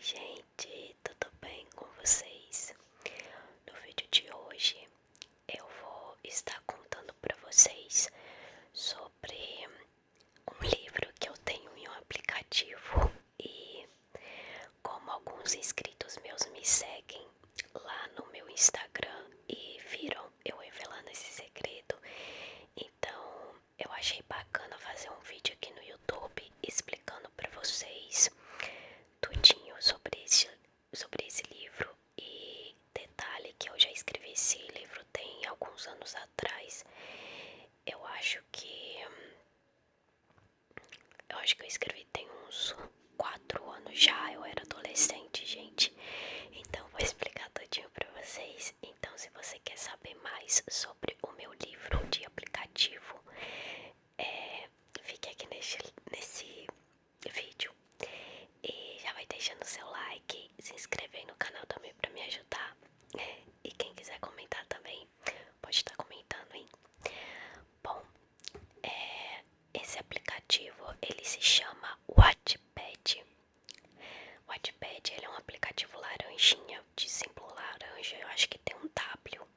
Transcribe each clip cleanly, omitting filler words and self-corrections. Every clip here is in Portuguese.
gente, tudo bem com vocês? No vídeo de hoje eu vou estar contando para vocês sobre um livro que eu tenho em um aplicativo e como alguns inscritos meus me seguem lá no meu Instagram e viram eu revelando esse segredo, então eu achei bacana fazer um vídeo aqui no YouTube explicando para vocês tudinho sobre esse livro. E detalhe que eu já escrevi esse livro tem alguns anos atrás. Eu acho que eu escrevi tem uns 4 anos já. Eu era adolescente, gente. Então vou explicar tudinho pra vocês. Então se você quer saber mais sobre o meu livro de aplicativo, fique aqui nesse vídeo e já vai deixando seu like, se inscrever no canal também pra me ajudar, né? E quem quiser comentar também, pode estar comentando, hein? Bom, esse aplicativo, ele se chama Wattpad. Wattpad, ele é um aplicativo laranjinha, de símbolo laranja, eu acho que tem um W.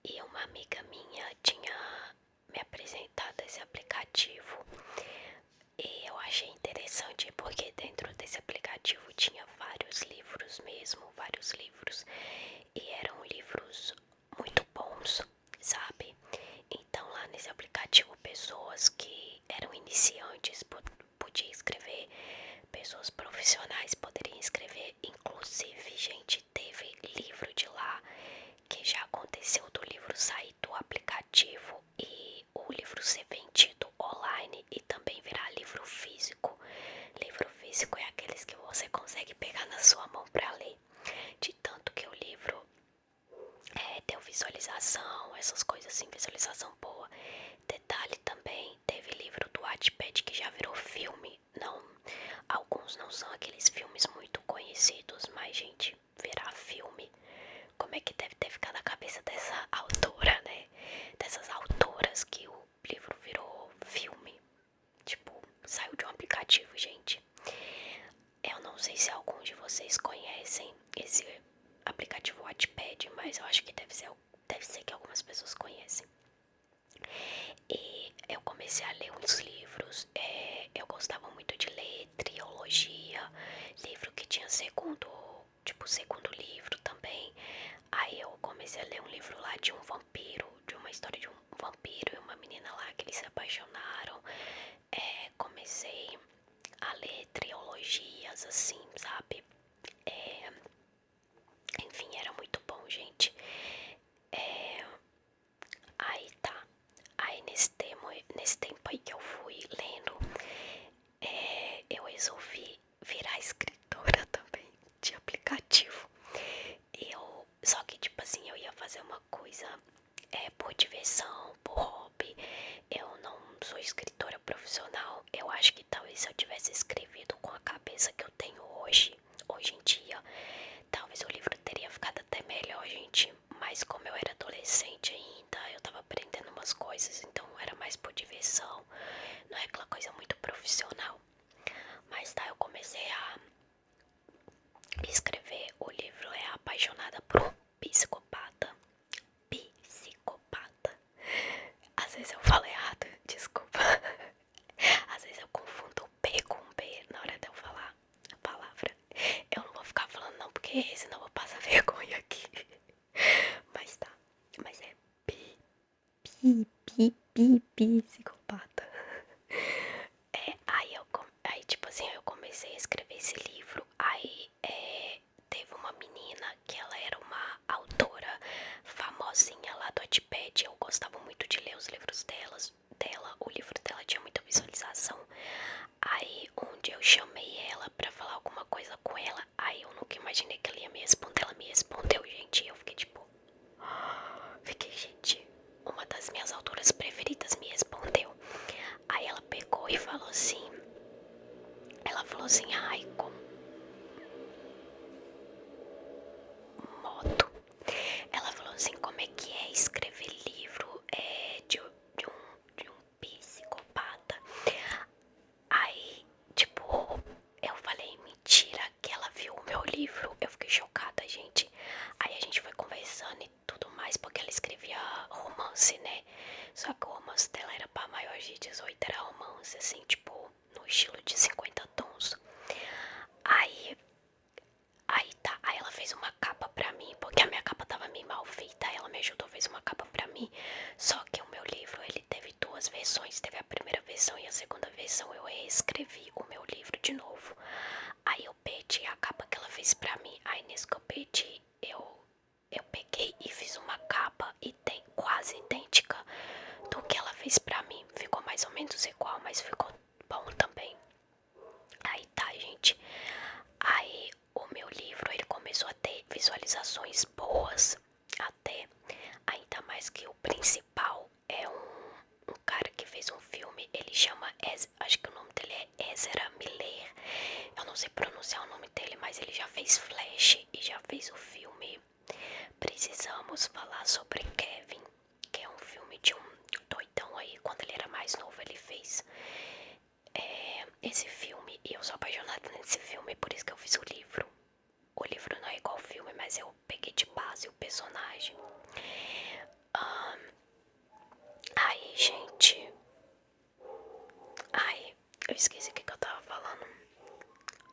E uma amiga minha tinha me apresentado esse aplicativo e eu achei interessante porque dentro desse aplicativo tinha vários livros mesmo, vários livros, e eram livros muito bons, sabe? Então lá nesse aplicativo pessoas que eram iniciantes podiam escrever, pessoas profissionais poderiam escrever, inclusive, gente, teve livro de lá que já aconteceu do livro sair do aplicativo e o livro ser vendido online e também virar livro físico. Livro físico é aqueles que você consegue pegar na sua mão para ler, de tanto que o livro deu visualização, essas coisas assim, visualização boa. Detalhe também, teve livro do Wattpad que já virou filme. Não, alguns não são aqueles filmes muito conhecidos, mas gente, virar filme, como é que deve ter ficado a cabeça dessa autora, né? Dessas autoras que o livro virou filme. Tipo, saiu de um aplicativo, gente. Eu não sei se algum de vocês conhecem esse aplicativo Wattpad, mas eu acho que deve ser que algumas pessoas conhecem. E eu comecei a ler uns livros, eu gostava muito de ler trilogia, livro que tinha segundo livro também. Aí eu comecei a ler um livro lá de um vampiro, de uma história de um vampiro e uma menina lá que eles se apaixonaram. Comecei a ler trilogias assim, sabe? Enfim, era muito bom, gente. Aí tá. Aí nesse tempo aí que eu fui lendo, eu resolvi virar escritora também de aplicativo. Só que tipo assim, eu ia fazer uma coisa por diversão, por hobby. Eu não sou escritora profissional. Eu acho que talvez se eu tivesse escrevido com a cabeça que eu tenho hoje em dia, talvez o livro teria ficado até melhor, gente. Mas como eu era adolescente ainda, eu tava aprendendo umas coisas, então era mais por diversão. Não é aquela coisa muito profissional. Mas tá, eu comecei a escrever. O livro é Apaixonada por um Psicopata. Psicopata. Às vezes eu falo errado, desculpa. Às vezes eu confundo o P com o B na hora de eu falar a palavra. Eu não vou ficar falando não, porque senão eu vou passar vergonha aqui. Mas tá. Mas é psicopata. Aí tipo assim, eu comecei a escrever esse livro. Aí teve uma menina que ela era uma autora famosinha lá do Wattpad. Eu gostava muito de ler os livros dela. O livro dela tinha muita visualização. Aí um dia eu chamei ela pra falar alguma coisa com ela. Aí eu nunca imaginei que ela ia me responder. Ela me respondeu, gente. E eu fiquei tipo... gente, uma das minhas autoras preferidas me respondeu. Aí ela pegou e falou assim... Ela falou assim, ai, como... Moto. Ela falou assim, como é que é escrever livro de um psicopata. Aí, tipo, livro. Eu fiquei chocada, gente. Aí a gente foi conversando e tudo mais, porque ela escrevia romance, né? Só que o romance dela era pra maior de 18, era romance, assim, tipo, no estilo de 50 tons. Aí, aí ela fez uma capa pra mim, porque a minha capa tava meio mal feita. Ela me ajudou, fez uma capa pra mim. Só que o meu livro, ele teve duas versões. Teve a primeira versão e a segunda versão. Eu reescrevi o meu livro de novo. Aí eu perdi a capa que ela fez pra mim. Aí nesse que eu perdi, eu peguei e fiz uma capa e tem quase idêntica do que ela fez pra mim. Ficou mais ou menos igual, mas ficou bom também. Aí tá, gente. Aí o meu livro, ele começou a ter visualizações boas. Até ainda mais que o principal é um cara que fez um filme. Ele chama, acho que o nome dele é Ezra Miller. Eu não sei pronunciar o nome dele, mas ele já fez Flash e já fez o filme Precisamos Falar sobre Kevin, que é um filme de um doidão aí. Quando ele era mais novo, ele fez esse filme. E eu sou apaixonada nesse filme, por isso que eu fiz o livro. O livro não é igual ao filme, mas eu peguei de base o personagem. Aí, gente. Ai, eu esqueci o que eu tava falando.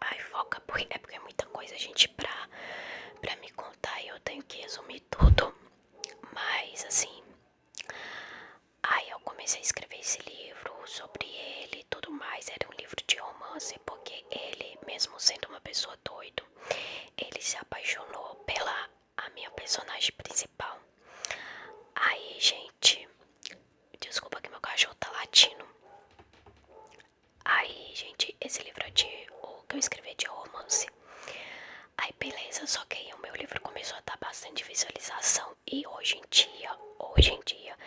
Ai, foca, é porque é muita coisa, gente, pra me contar e eu tenho que resumir tudo. Mas, assim, aí eu comecei a escrever esse livro sobre ele e tudo mais. Era um livro de romance, porque ele, mesmo sendo uma pessoa doido, ele se apaixonou pela a minha personagem principal. Aí, gente, desculpa que meu cachorro tá latindo. Aí, gente, esse livro é o que eu escrevi de romance. Aí, beleza, só que aí o meu livro começou a dar bastante visualização. E hoje em dia,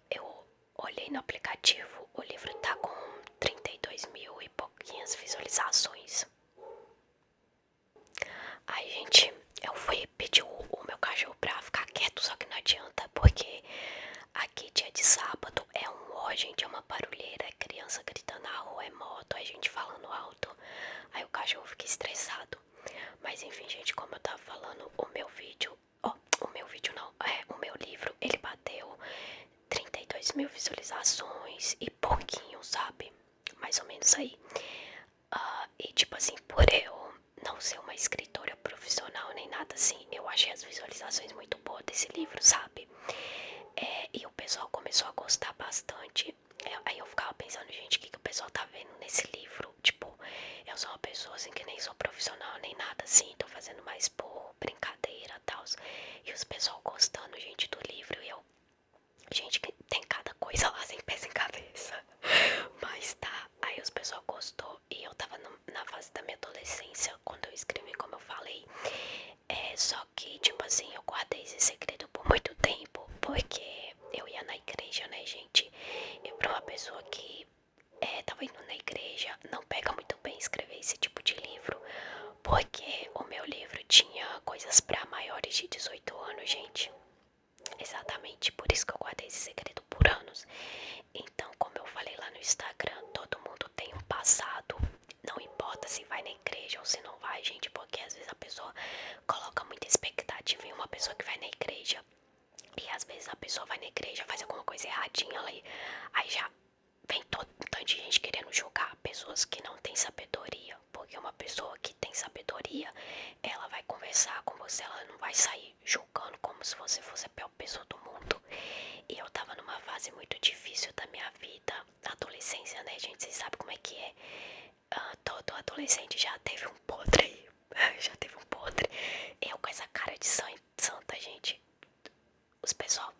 eu olhei no aplicativo, o livro tá com 32 mil e pouquinhas visualizações. Aí, gente, eu fui pedir o meu cachorro pra ficar quieto, só que não adianta, porque aqui dia de sábado é um ó, gente, é uma barulheira, é criança gritando na rua, é moto, é gente falando alto. Aí o cachorro fica estressado. Mas enfim, gente, como eu tava falando, o meu vídeo, o meu livro, ele bateu 32 mil visualizações e pouquinho, sabe? Mais ou menos aí. E tipo assim, por eu não ser uma escritora profissional nem nada assim, eu achei as visualizações muito boas desse livro, sabe? E o pessoal começou a gostar bastante. Aí eu ficava pensando, gente, o que o pessoal tá vendo nesse livro? Tipo, eu sou uma pessoa assim que nem sou profissional nem nada assim, tô fazendo mais por brincadeira e tal. E os pessoal gostando, gente, do livro. E eu, gente, tem cada coisa lá sem pé sem cabeça. Mas tá, aí os pessoal gostou. E eu tava na fase da minha adolescência quando eu escrevi, como eu falei. Só que, tipo assim, eu guardei esse segredo por muito tempo, porque eu ia na igreja, né, gente? E pra uma pessoa que tava indo na igreja, não pega muito bem escrever esse tipo de livro, porque o meu livro tinha coisas pra maiores de 18 anos, gente. Exatamente, por isso que eu guardei esse segredo por anos. Então, como eu falei lá no Instagram, todo mundo tem um passado. Não importa se vai na igreja ou se não vai, gente, porque às vezes a pessoa coloca muita expectativa em uma pessoa que vai na igreja. E às vezes a pessoa vai na igreja, faz alguma coisa erradinha ali. Aí já vem todo um tanto de gente querendo julgar pessoas que não têm sabedoria. Porque uma pessoa que tem sabedoria, ela vai conversar com você, ela não vai sair julgando como se você fosse a pior pessoa do mundo. E eu tava numa fase muito difícil da minha vida, adolescência, né, gente? Vocês sabem como é que é. Todo adolescente já teve um podre aí. Já teve um podre. Eu com essa cara de santa, gente. Os pessoal,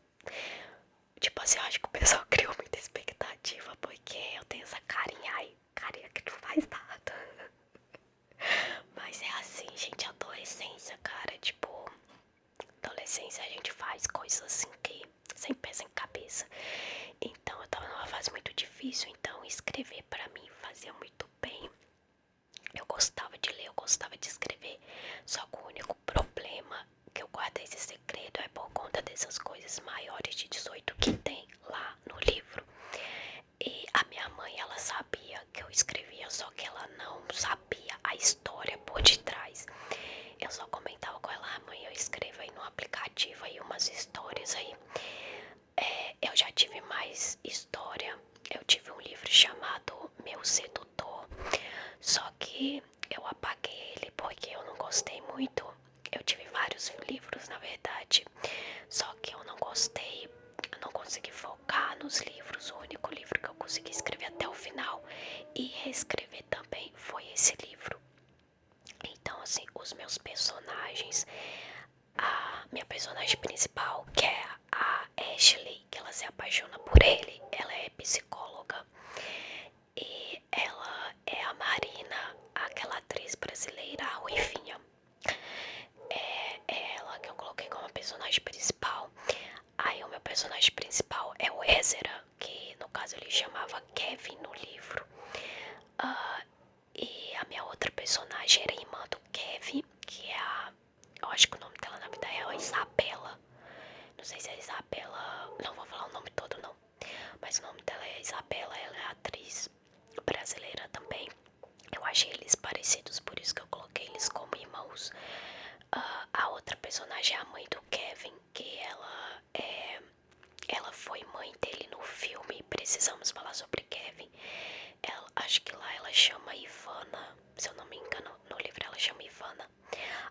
tipo assim, eu acho que o pessoal criou muita expectativa, porque eu tenho essa carinha aí, carinha que não faz nada. Mas é assim, gente, adolescência, cara, tipo, adolescência a gente faz coisas assim que sem pé sem cabeça. Então eu tava numa fase muito difícil, então escrever pra mim fazia muito bem. Eu gostava de ler, eu gostava de escrever. Só que o único problema que eu guardei esse segredo é por conta dessas coisas maiores de 18 que tem lá no livro. E a minha mãe, ela sabia que eu escrevia, só que ela não sabia a história por detrás. só comentava com ela: mãe, eu escrevo aí no aplicativo aí umas histórias aí. Eu já tive mais história. Eu tive um livro chamado Meu Sedutor, só que eu apaguei ele porque eu não gostei muito. Eu tive vários livros, na verdade, só que eu não gostei. Eu não consegui focar nos livros. O único livro que eu consegui escrever até o final e reescrever também foi esse livro. Então, assim, os meus personagens, a minha personagem principal, que é a Ashley, que ela se apaixona por ele, ela é psicóloga. E ela é a Marina, aquela atriz brasileira, a Ruivinha. É ela que eu coloquei como personagem principal. Aí o meu personagem principal é o Ezra, que no caso ele chamava Kevin no livro. E a minha outra personagem era a irmã do Kevin, que é a... Eu acho que o nome dela na vida real é Isabela. Não sei se é Isabela... Não vou falar o nome todo não. Mas o nome dela é Isabela, ela é atriz brasileira também. Eu achei eles parecidos, por isso que eu coloquei eles como irmãos. A outra personagem é a mãe do Kevin, que ela foi mãe dele no filme. Precisamos falar sobre Kevin. Acho que lá ela chama Ivana, se eu não me engano, no livro ela chama Ivana.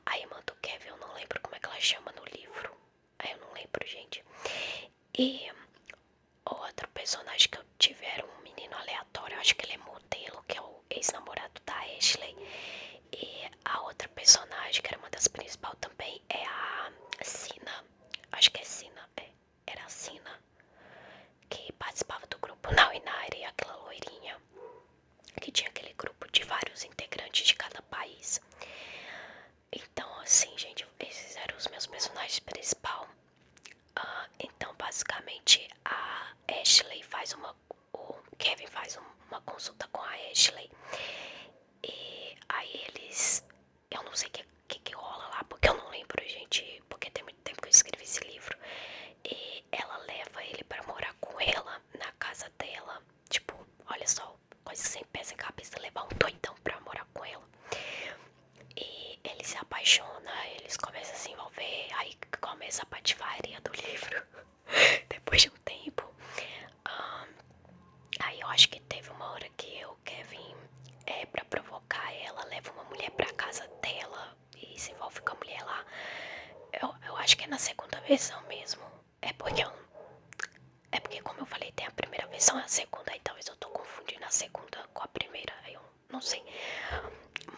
A irmã do Kevin eu não lembro como é que ela chama no livro. Eu não lembro, gente. E o outro personagem que eu tive era um menino aleatório, acho que ele é modelo, que é o ex-namorado da Ashley. E a outra personagem, que era uma das principais também, é a Sina. Acho que é Sina, era a Sina, que participava do grupo Now e aquela loirinha, que tinha aquele grupo de vários integrantes de cada país. Então, assim, gente, esses eram os meus personagens principais. Então, basicamente, a Ashley faz o Kevin faz uma consulta com a Ashley. E aí eles... Eu não sei o que rola lá, porque eu não lembro, gente, porque tem muito tempo que eu escrevi esse livro. E ela leva ele pra morar com ela, na casa dela. Tipo, olha só, coisa sem pés sem cabeça, levar um doidão pra morar com ela. E ele se apaixona, eles começam a se envolver, aí começa a patifaria do livro. Depois de um tempo. Aí eu acho que teve uma hora que o Kevin, pra provocar ela, leva uma mulher pra casa dela e se envolve com a mulher lá. Eu acho que é na segunda versão mesmo. É porque, como eu falei, tem a primeira versão e a segunda, e talvez eu tô confundindo a segunda com a primeira, eu não sei.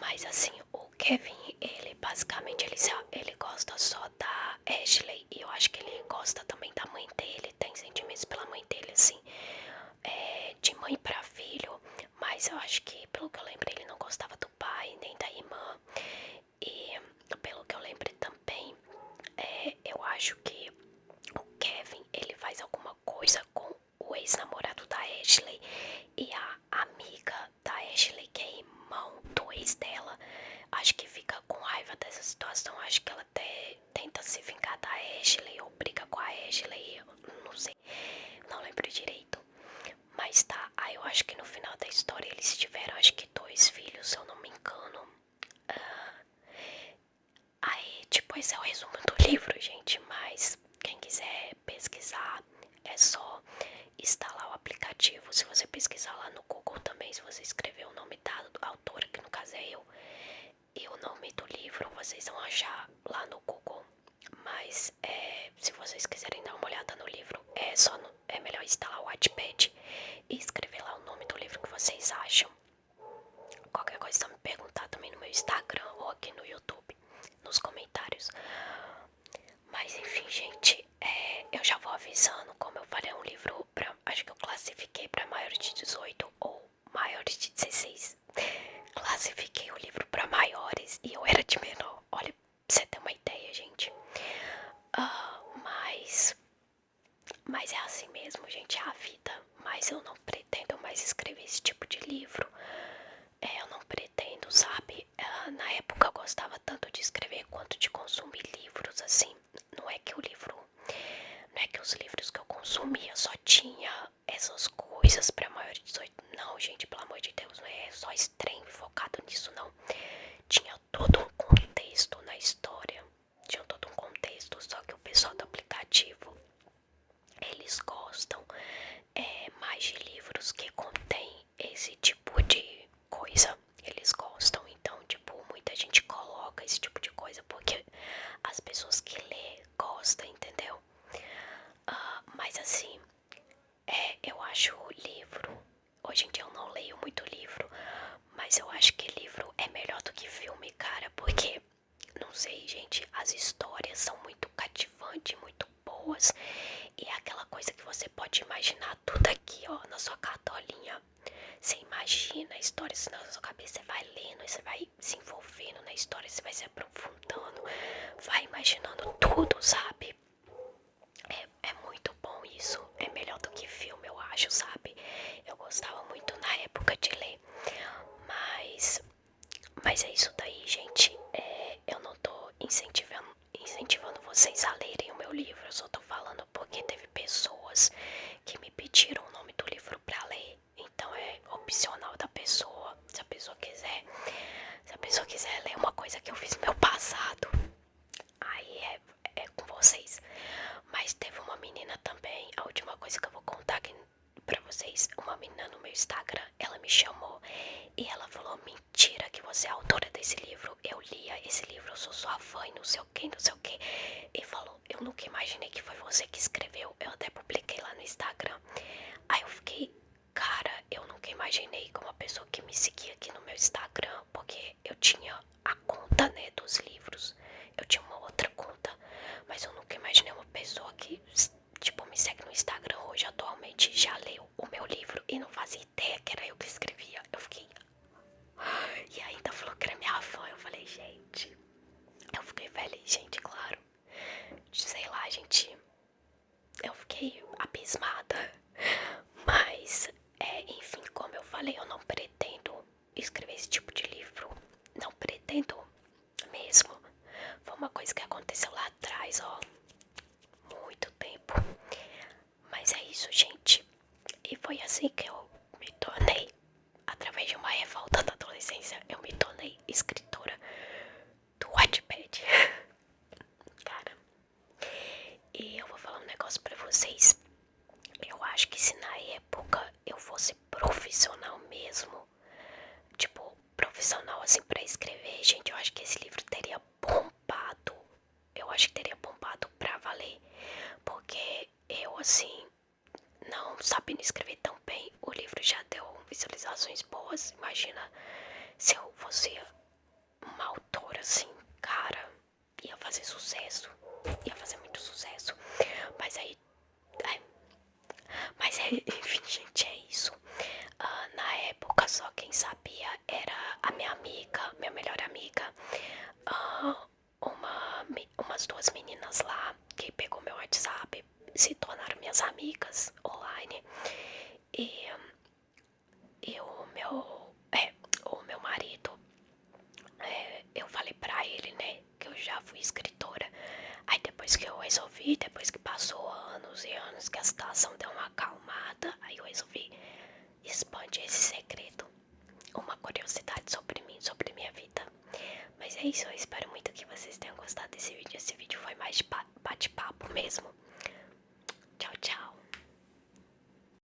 Mas assim, o Kevin, ele basicamente, ele gosta só da Ashley, e eu acho que ele gosta também da mãe dele, tem sentimentos pela mãe dele, assim, de mãe pra filho. Mas eu acho que, pelo que eu lembro, ele não gostava do pai, nem da irmã. E pelo que eu lembro também, eu acho que o Kevin, ele faz alguma coisa com o ex-namorado da Ashley, e a amiga da Ashley, que é irmão do ex dela, acho que fica com raiva dessa situação. Acho que ela até tenta se vingar da Ashley ou briga com a Ashley, eu não sei, não lembro direito. Mas tá, aí eu acho que no final da história eles tiveram, acho que 2 filhos, se eu não me engano. Aí, tipo, esse é o resumo do livro, gente. Mas quem quiser pesquisar, é só instalar o aplicativo. Se você pesquisar lá no Google também, se você escrever o nome da autora, que no caso é eu, e o nome do livro, vocês vão achar lá no Google. Mas se vocês quiserem dar uma olhada no livro, é melhor instalar o Wattpad e escrever lá o nome do livro que vocês acham. Qualquer coisa, só me perguntar também no meu Instagram ou aqui no YouTube, nos comentários. Mas enfim, gente, eu já vou avisando. Como eu falei, é um livro acho que eu classifiquei para maiores de 18 ou maiores de 16. Classifiquei o livro para maiores e eu era de menor. Olha, pra você ter uma ideia, gente. Mas é assim mesmo, gente, é a vida. Mas eu não pretendo mais escrever esse tipo de livro. Eu não pretendo, sabe? Na época eu gostava tanto de escrever quanto de consumir livros, assim. Não é que não é que os livros que eu consumia só tinha essas coisas pra maior de 18. Não, gente, pelo amor de Deus, não é só extremo focado nisso, não. Tinha todo um contexto na história, eles gostam mais de livros que contém esse tipo de coisa. Eles gostam, então, tipo, muita gente coloca esse tipo de coisa porque as pessoas que lê gostam, entendeu? Mas assim, eu acho o livro. Hoje em dia eu não leio muito livro, mas eu acho que livro é melhor do que filme, cara, porque não sei, gente, as histórias são muito cativantes, muito boas. E é aquela coisa que você pode imaginar tudo aqui, ó, na sua cartolinha. Você imagina a história assim, na sua cabeça, você vai lendo, você vai se envolvendo na história, você vai se aprofundando, vai imaginando tudo, sabe? É muito bom isso, é melhor do que filme, eu acho, sabe? Eu gostava muito na época de ler, mas, mas é isso daí, gente. Eu não tô incentivando vocês a lerem o meu livro, eu só tô falando porque teve pessoas que me pediram o nome do livro pra ler. Então é opcional da pessoa. Se a pessoa quiser ler uma coisa que eu fiz no meu passado, aí é com vocês. Mas teve uma menina também, a última coisa que eu vou contar aqui pra vocês, uma menina no meu Instagram, ela me chamou e ela falou: mentira que você é autora desse livro, eu lia esse livro, eu sou sua fã e não sei o que, não sei o que. E falou: eu nunca imaginei que foi você que escreveu, eu até publiquei lá no Instagram. Aí eu fiquei, cara, eu nunca imaginei que uma pessoa que me seguia aqui no meu Instagram, porque eu tinha a conta, né, dos livros, eu tinha uma outra conta, mas eu nunca imaginei uma pessoa que, tipo, me segue no Instagram hoje atualmente, já leu o meu livro e não fazia ideia que era eu que escrevia. Eu fiquei, e ainda falou que era minha fã. Eu falei, gente, eu fiquei feliz, gente, claro. Sei lá, gente, eu fiquei abismada. Mas, enfim, como eu falei, eu não pretendo escrever esse tipo de livro. Não pretendo mesmo. Foi uma coisa que aconteceu lá atrás, ó. Muito tempo. Mas é isso, gente. E foi assim que eu me tornei, através de uma revolta da adolescência, eu me tornei escritora do Wattpad. Cara, e eu vou falar um negócio pra vocês. Eu acho que se na época eu fosse profissional mesmo, tipo, profissional assim pra escrever, gente, eu acho que esse livro teria bombado. Eu acho que teria bombado pra valer. Porque eu, assim, não sabendo escrever tão bem, o livro já deu visualizações boas. Imagina se eu fosse uma autora assim, cara, ia fazer sucesso. Ia fazer muito sucesso. Mas aí. Mas enfim, gente, é isso. Na época, só quem sabia era a minha amiga, minha melhor amiga. Umas duas meninas lá que pegou meu WhatsApp, se tornaram minhas amigas online. E, o meu marido, eu falei pra ele, né, que eu já fui escritora. Aí depois que eu resolvi, depois que passou anos e anos que a situação deu uma acalmada, aí eu resolvi expandir esse segredo. Uma curiosidade sobre mim, sobre minha vida. Mas é isso,